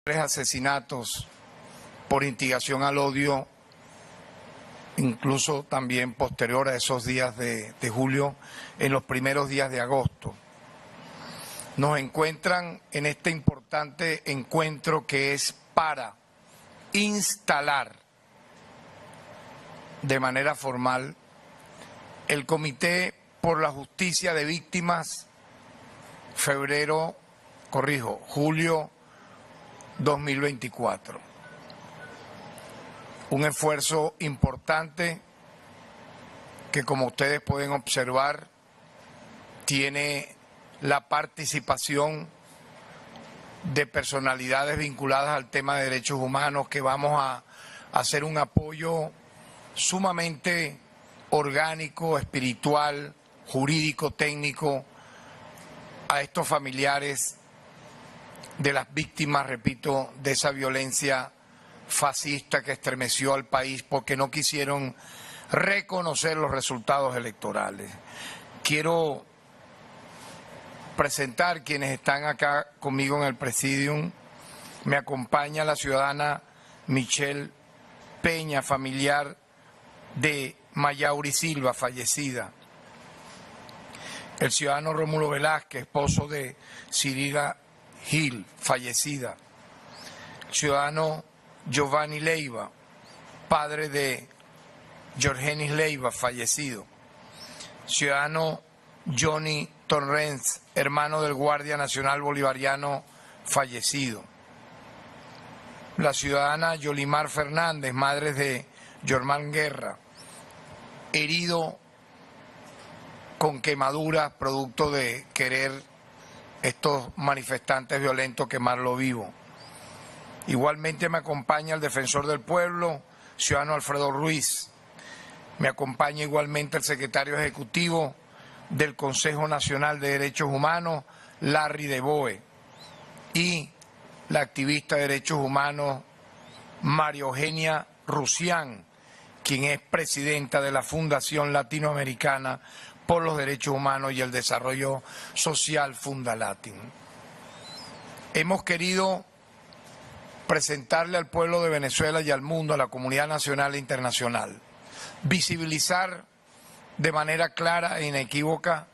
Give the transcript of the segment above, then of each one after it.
asesinatos por instigación al odio, incluso también posterior a esos días de julio, en los primeros días de agosto. Nos encuentran en este importante encuentro que es para instalar de manera formal el Comité por la Justicia de Víctimas julio 2024. Un esfuerzo importante que, como ustedes pueden observar, tiene la participación de personalidades vinculadas al tema de derechos humanos, que vamos a hacer un apoyo sumamente orgánico, espiritual, jurídico, técnico a estos familiares de las víctimas, repito, de esa violencia fascista que estremeció al país porque no quisieron reconocer los resultados electorales. Quiero presentar quienes están acá conmigo en el presidium. Me acompaña la ciudadana Michelle Peña, familiar de Mayauri Silva, fallecida. El ciudadano Rómulo Velázquez, esposo de Cirila Gil, fallecida. El ciudadano Giovanni Leiva, padre de Jorgenis Leiva, fallecido. Ciudadano Johnny Torrens, hermano del Guardia Nacional Bolivariano, fallecido. La ciudadana Yolimar Fernández, madre de Yormán Guerra, herido con quemaduras producto de querer estos manifestantes violentos quemarlo vivo. Igualmente me acompaña el defensor del pueblo, ciudadano Alfredo Ruiz. Me acompaña igualmente el secretario ejecutivo del Consejo Nacional de Derechos Humanos, Larry de Boe, y la activista de derechos humanos María Eugenia Rusián, quien es presidenta de la Fundación Latinoamericana por los Derechos Humanos y el Desarrollo Social, Fundalatin. Hemos querido presentarle al pueblo de Venezuela y al mundo, a la comunidad nacional e internacional, visibilizar de manera clara e inequívoca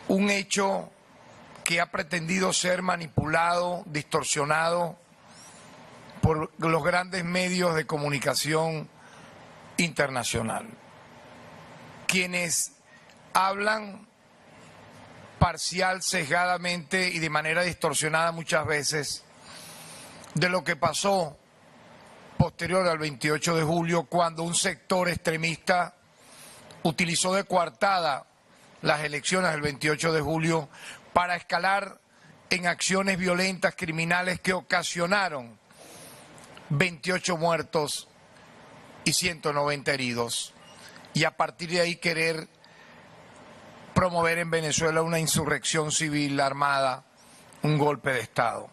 un hecho que ha pretendido ser manipulado, distorsionado por los grandes medios de comunicación internacional, quienes hablan parcial, sesgadamente y de manera distorsionada muchas veces de lo que pasó posterior al 28 de julio, cuando un sector extremista utilizó de coartada las elecciones del 28 de julio para escalar en acciones violentas, criminales, que ocasionaron 28 muertos y 190 heridos, y a partir de ahí querer promover en Venezuela una insurrección civil armada, un golpe de Estado.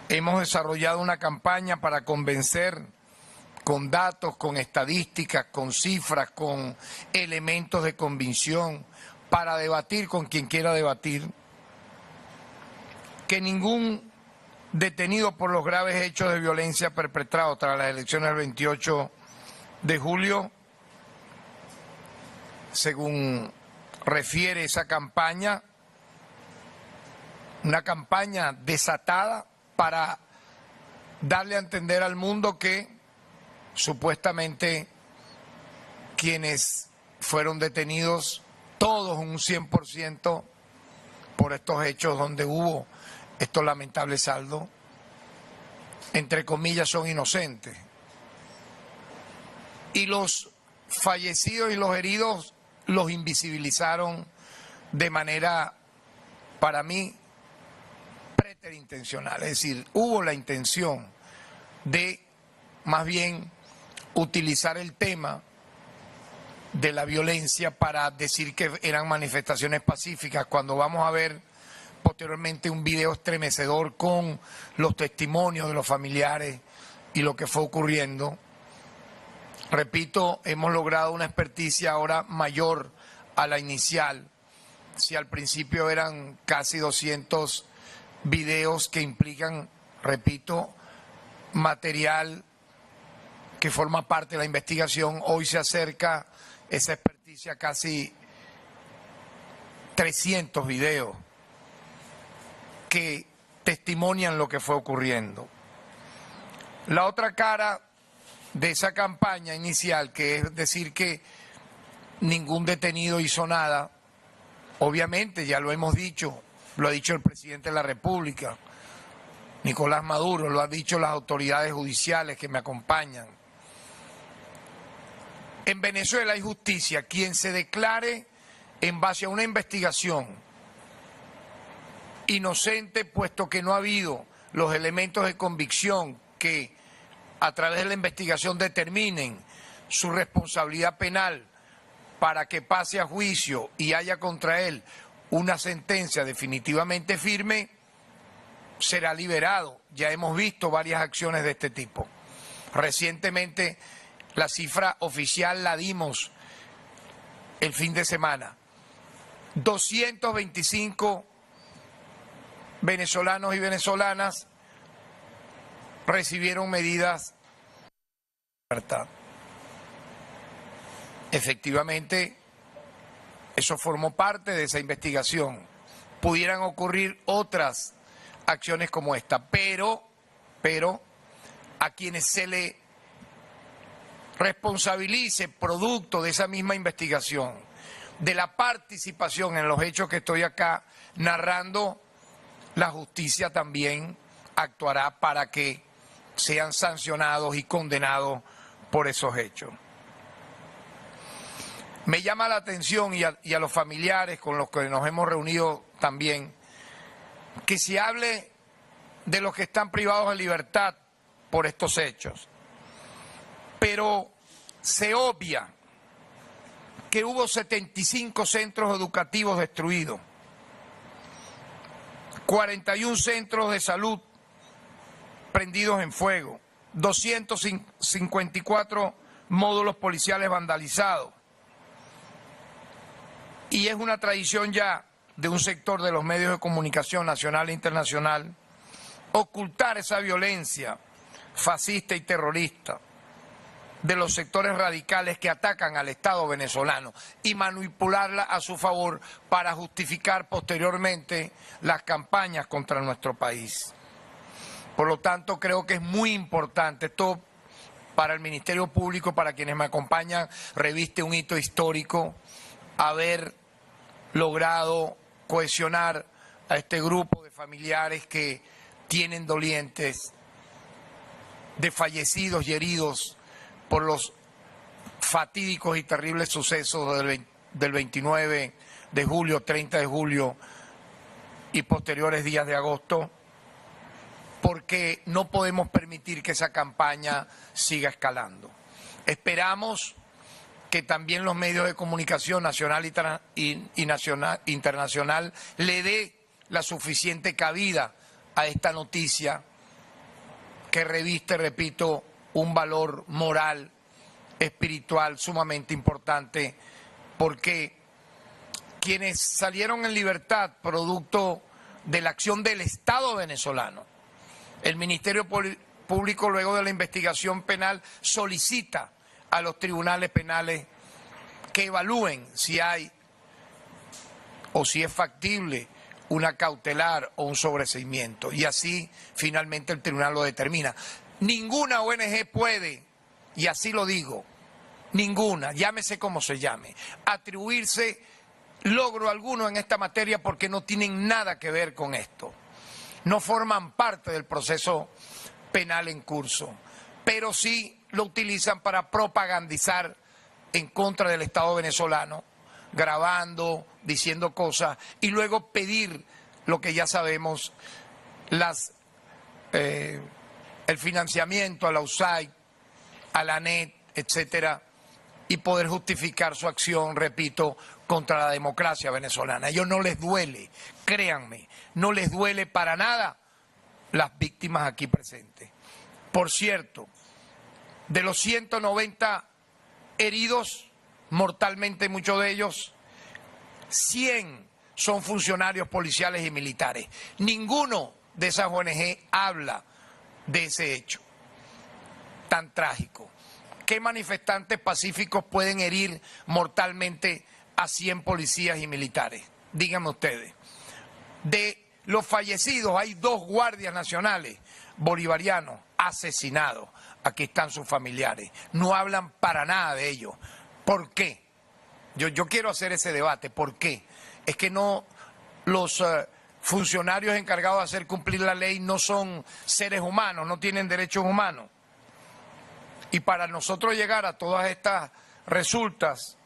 Hemos desarrollado una campaña para convencer con datos, con estadísticas, con cifras, con elementos de convicción, para debatir con quien quiera debatir, que ningún detenido por los graves hechos de violencia perpetrados tras las elecciones del 28 de julio, según refiere esa campaña, una campaña desatada para darle a entender al mundo que supuestamente quienes fueron detenidos, todos un 100% por estos hechos donde hubo estos lamentables saldos, entre comillas, son inocentes. Y los fallecidos y los heridos los invisibilizaron de manera, para mí, preterintencional. Es decir, hubo la intención de, más bien, utilizar el tema de la violencia para decir que eran manifestaciones pacíficas, cuando vamos a ver posteriormente un video estremecedor con los testimonios de los familiares y lo que fue ocurriendo. Repito, hemos logrado una experticia ahora mayor a la inicial. Si al principio eran casi 200 videos que implican, repito, material que forma parte de la investigación. Hoy se acerca esa experticia a casi 300 videos que testimonian lo que fue ocurriendo. La otra cara de esa campaña inicial, que es decir que ningún detenido hizo nada, obviamente ya lo hemos dicho, lo ha dicho el presidente de la República, Nicolás Maduro, lo han dicho las autoridades judiciales que me acompañan. En Venezuela hay justicia. Quien se declare en base a una investigación inocente, puesto que no ha habido los elementos de convicción que a través de la investigación determinen su responsabilidad penal para que pase a juicio y haya contra él una sentencia definitivamente firme, será liberado. Ya hemos visto varias acciones de este tipo. Recientemente la cifra oficial la dimos el fin de semana. 225 venezolanos y venezolanas recibieron medidas de libertad. Efectivamente, eso formó parte de esa investigación. Pudieran ocurrir otras acciones como esta, pero a quienes se le responsabilice producto de esa misma investigación, de la participación en los hechos que estoy acá narrando, la justicia también actuará para que sean sancionados y condenados por esos hechos. Me llama la atención y a los familiares con los que nos hemos reunido también, que se hable de los que están privados de libertad por estos hechos, pero se obvia que hubo 75 centros educativos destruidos, 41 centros de salud prendidos en fuego, 254 módulos policiales vandalizados. Y es una tradición ya de un sector de los medios de comunicación nacional e internacional ocultar esa violencia fascista y terrorista de los sectores radicales que atacan al Estado venezolano y manipularla a su favor para justificar posteriormente las campañas contra nuestro país. Por lo tanto, creo que es muy importante, esto para el Ministerio Público, para quienes me acompañan, reviste un hito histórico, haber logrado cohesionar a este grupo de familiares que tienen dolientes, de fallecidos y heridos por los fatídicos y terribles sucesos del 29 de julio, 30 de julio y posteriores días de agosto, porque no podemos permitir que esa campaña siga escalando. Esperamos que también los medios de comunicación nacional y internacional le dé la suficiente cabida a esta noticia que reviste, repito, un valor moral, espiritual sumamente importante, porque quienes salieron en libertad producto de la acción del Estado venezolano, el Ministerio Público, luego de la investigación penal, solicita a los tribunales penales que evalúen si hay o si es factible una cautelar o un sobreseimiento, y así finalmente el tribunal lo determina. Ninguna ONG puede, y así lo digo, ninguna, llámese como se llame, atribuirse logro alguno en esta materia porque no tienen nada que ver con esto. No forman parte del proceso penal en curso, pero sí lo utilizan para propagandizar en contra del Estado venezolano, grabando, diciendo cosas y luego pedir lo que ya sabemos, el financiamiento a la USAID, a la ANET, etcétera, y poder justificar su acción, repito, contra la democracia venezolana. A ellos no les duele, créanme, no les duele para nada las víctimas aquí presentes. Por cierto, de los 190 heridos, mortalmente muchos de ellos, 100 son funcionarios policiales y militares. Ninguno de esas ONG habla de ese hecho tan trágico. ¿Qué manifestantes pacíficos pueden herir mortalmente a 100 policías y militares? Díganme ustedes. De los fallecidos hay 2 guardias nacionales bolivarianos asesinados. Aquí están sus familiares. No hablan para nada de ellos. ¿Por qué? Yo quiero hacer ese debate. ¿Por qué? Es que no los funcionarios encargados de hacer cumplir la ley no son seres humanos, no tienen derechos humanos. Y para nosotros llegar a todas estas resultas,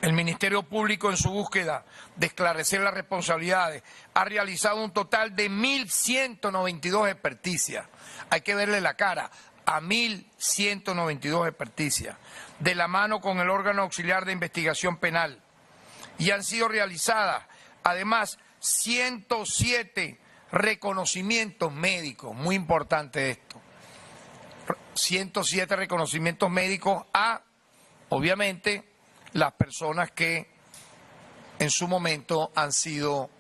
el Ministerio Público en su búsqueda de esclarecer las responsabilidades ha realizado un total de 1.192 experticias. Hay que verle la cara a 1.192 experticias, de la mano con el órgano auxiliar de investigación penal. Y han sido realizadas, además, 107 reconocimientos médicos, muy importante esto. 107 reconocimientos médicos a, obviamente, las personas que en su momento han sido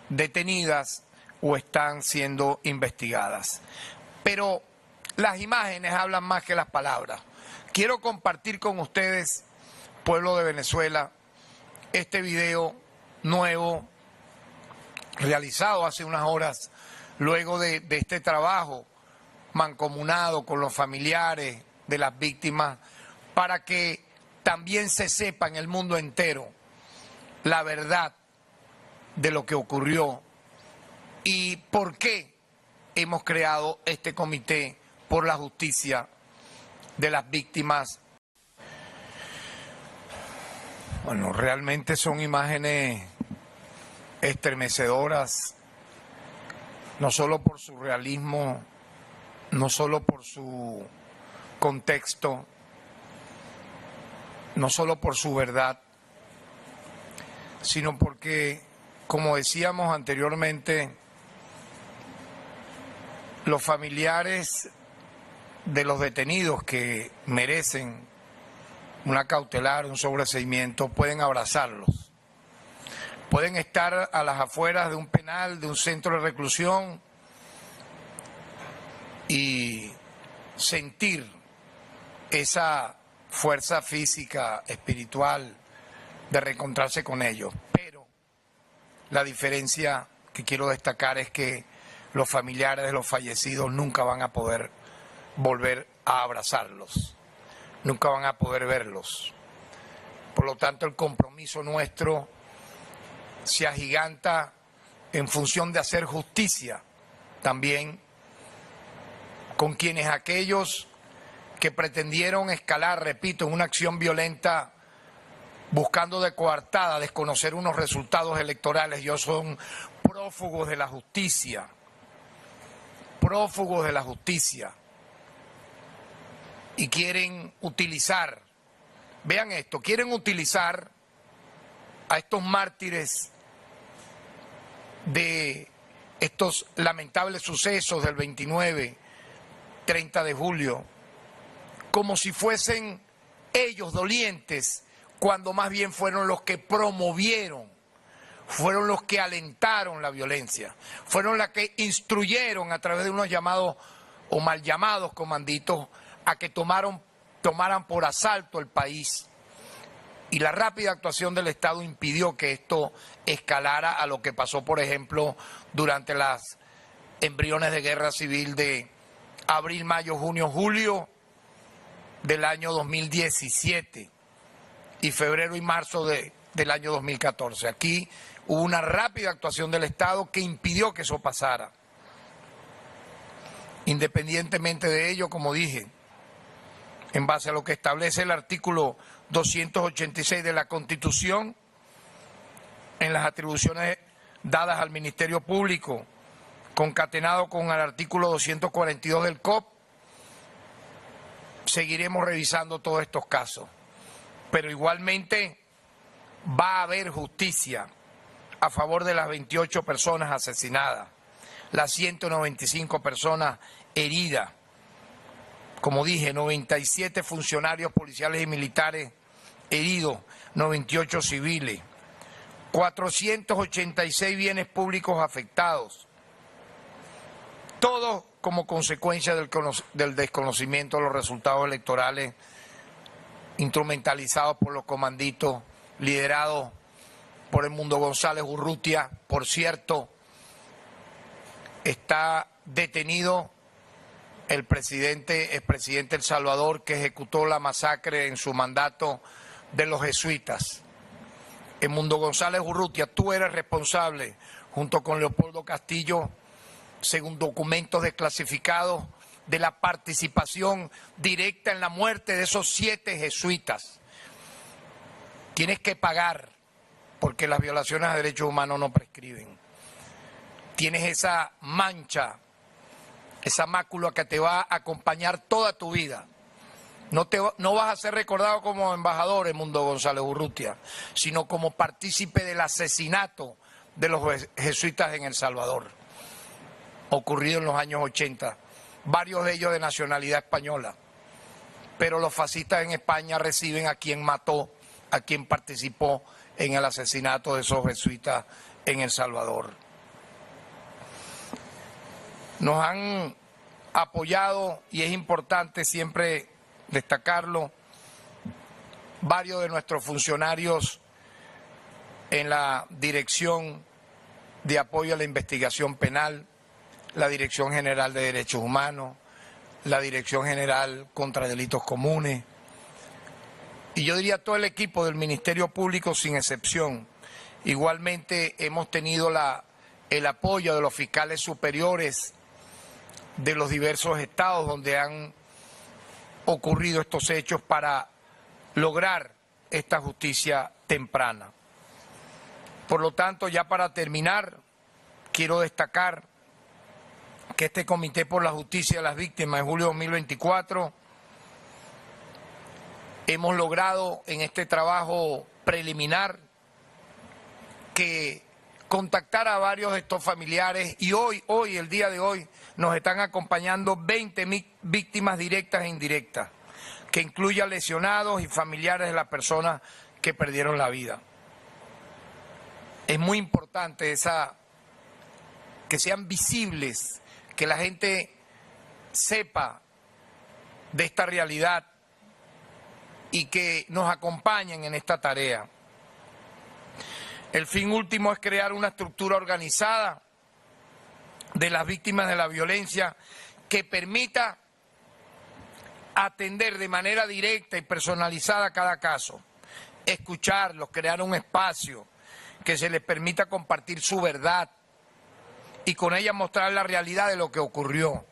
detenidas o están siendo investigadas. Pero las imágenes hablan más que las palabras. Quiero compartir con ustedes, pueblo de Venezuela, este video nuevo realizado hace unas horas luego de este trabajo mancomunado con los familiares de las víctimas, para que también se sepa en el mundo entero la verdad de lo que ocurrió y por qué hemos creado este comité por la justicia de las víctimas. Bueno, realmente son imágenes estremecedoras, no solo por su realismo, no solo por su contexto, no solo por su verdad, sino porque, como decíamos anteriormente, los familiares de los detenidos que merecen una cautelar, un sobreseimiento, pueden abrazarlos. Pueden estar a las afueras de un penal, de un centro de reclusión y sentir esa fuerza física, espiritual, de reencontrarse con ellos. Pero la diferencia que quiero destacar es que los familiares de los fallecidos nunca van a poder volver a abrazarlos, nunca van a poder verlos. Por lo tanto, el compromiso nuestro se agiganta en función de hacer justicia también con quienes aquellos que pretendieron escalar, repito, en una acción violenta buscando de coartada desconocer unos resultados electorales. Ellos son prófugos de la justicia, prófugos de la justicia, y quieren utilizar, vean esto, quieren utilizar a estos mártires de estos lamentables sucesos del 29, 30 de julio, como si fuesen ellos dolientes, cuando más bien fueron los que promovieron, fueron los que alentaron la violencia, fueron los que instruyeron a través de unos llamados o mal llamados comanditos a que tomaran por asalto el país. Y la rápida actuación del Estado impidió que esto escalara a lo que pasó, por ejemplo, durante las embriones de guerra civil de abril, mayo, junio, julio del año 2017 y febrero y marzo del año 2014. Aquí hubo una rápida actuación del Estado que impidió que eso pasara. Independientemente de ello, como dije, en base a lo que establece el artículo 286 de la Constitución, en las atribuciones dadas al Ministerio Público, concatenado con el artículo 242 del COP, seguiremos revisando todos estos casos. Pero igualmente va a haber justicia a favor de las 28 personas asesinadas, las 195 personas heridas. Como dije, 97 funcionarios policiales y militares heridos, 98 civiles, 486 bienes públicos afectados, todo como consecuencia del desconocimiento de los resultados electorales instrumentalizados por los comanditos liderados por Edmundo González Urrutia. Por cierto, está detenido el expresidente El Salvador, que ejecutó la masacre en su mandato de los jesuitas. Edmundo González Urrutia, tú eres responsable, junto con Leopoldo Castillo, según documentos desclasificados, de la participación directa en la muerte de esos 7 jesuitas. Tienes que pagar, porque las violaciones a derechos humanos no prescriben. Tienes esa mancha, esa mácula que te va a acompañar toda tu vida. No vas a ser recordado como embajador, Edmundo González Urrutia, sino como partícipe del asesinato de los jesuitas en El Salvador, ocurrido en los años 80, varios de ellos de nacionalidad española. Pero los fascistas en España reciben a quien mató, a quien participó en el asesinato de esos jesuitas en El Salvador. Nos han apoyado, y es importante siempre destacarlo, varios de nuestros funcionarios en la Dirección de Apoyo a la Investigación Penal, la Dirección General de Derechos Humanos, la Dirección General contra Delitos Comunes, y yo diría todo el equipo del Ministerio Público sin excepción. Igualmente hemos tenido el apoyo de los fiscales superiores de los diversos estados donde han ocurrido estos hechos para lograr esta justicia temprana. Por lo tanto, ya para terminar, quiero destacar que este Comité por la Justicia de las Víctimas en julio de 2024 hemos logrado en este trabajo preliminar que contactar a varios de estos familiares, y hoy, el día de hoy, nos están acompañando 20 víctimas directas e indirectas, que incluya lesionados y familiares de las personas que perdieron la vida. Es muy importante que sean visibles, que la gente sepa de esta realidad y que nos acompañen en esta tarea. El fin último es crear una estructura organizada de las víctimas de la violencia que permita atender de manera directa y personalizada cada caso, escucharlos, crear un espacio que se les permita compartir su verdad y con ella mostrar la realidad de lo que ocurrió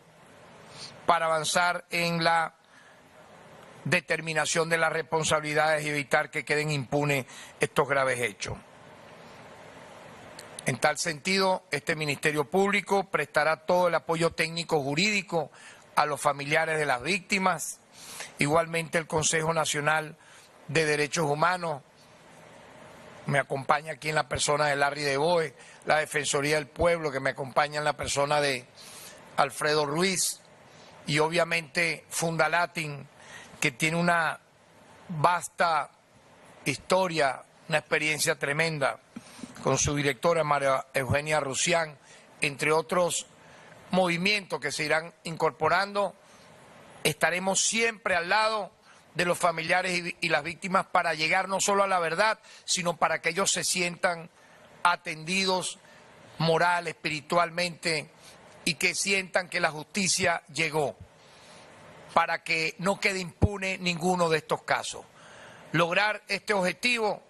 para avanzar en la determinación de las responsabilidades y evitar que queden impunes estos graves hechos. En tal sentido, este Ministerio Público prestará todo el apoyo técnico jurídico a los familiares de las víctimas. Igualmente el Consejo Nacional de Derechos Humanos me acompaña aquí en la persona de Larry de Boe, la Defensoría del Pueblo que me acompaña en la persona de Alfredo Ruiz, y obviamente Fundalatin, que tiene una vasta historia, una experiencia tremenda, con su directora María Eugenia Rusián, entre otros movimientos que se irán incorporando. Estaremos siempre al lado de los familiares y las víctimas para llegar no solo a la verdad, sino para que ellos se sientan atendidos moral, espiritualmente, y que sientan que la justicia llegó, para que no quede impune ninguno de estos casos. Lograr este objetivo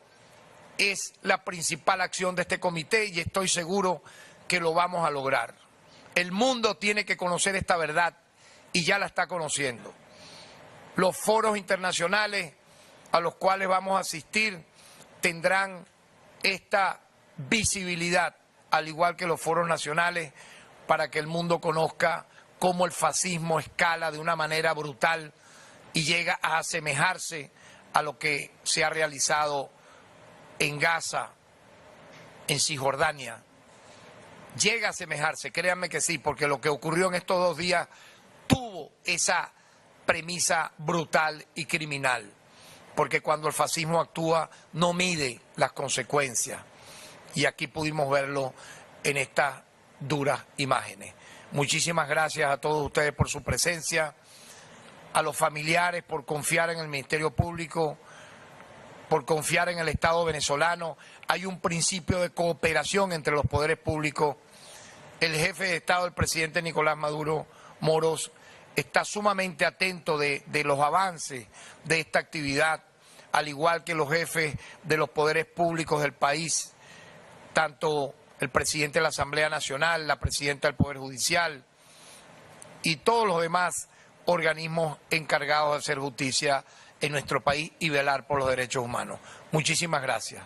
es la principal acción de este comité y estoy seguro que lo vamos a lograr. El mundo tiene que conocer esta verdad y ya la está conociendo. Los foros internacionales a los cuales vamos a asistir tendrán esta visibilidad, al igual que los foros nacionales, para que el mundo conozca cómo el fascismo escala de una manera brutal y llega a asemejarse a lo que se ha realizado en Gaza, en Cisjordania. Llega a asemejarse, créanme que sí, porque lo que ocurrió en estos 2 días tuvo esa premisa brutal y criminal, porque cuando el fascismo actúa no mide las consecuencias. y aquí pudimos verlo en estas duras imágenes. Muchísimas gracias a todos ustedes por su presencia, a los familiares por confiar en el Ministerio Público, por confiar en el Estado venezolano. Hay un principio de cooperación entre los poderes públicos. El jefe de Estado, el presidente Nicolás Maduro Moros, está sumamente atento de los avances de esta actividad, al igual que los jefes de los poderes públicos del país, tanto el presidente de la Asamblea Nacional, la presidenta del Poder Judicial y todos los demás organismos encargados de hacer justicia en nuestro país y velar por los derechos humanos. Muchísimas gracias.